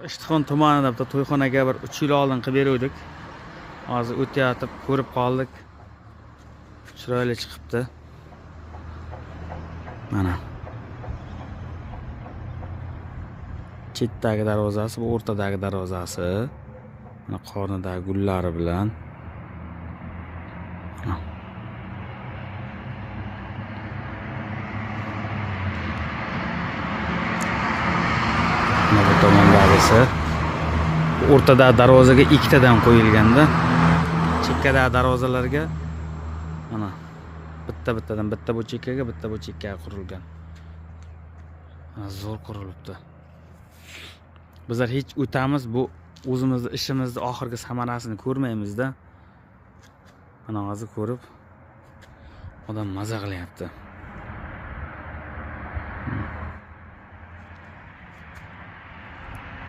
Ishtixon tumanida bitta to'yxonaga bir 3 yil oldin qilib berdik. Hozir o'tayotib ko'rib qoldik. Chiroyli chiqibdi. Mana. Chetdagi darvozasi, bu o'rtadagi darvozasi. Mana qornidagi gullari bilan. Mana bu tomondagisi. O'rtadagi darvozaga ikkitadan qo'yilganda, chekkadagi darvozalarga mana bittadan bitta bu chekkaga, bitta bu chekkaga qurilgan. Mana zo'r qurilibdi. Bizlar hech o'tamiz, bu o'zimizning ishimizning oxirgi samarasini ko'rmaymiz-da. Mana hozir ko'rib odam maza qilyapti.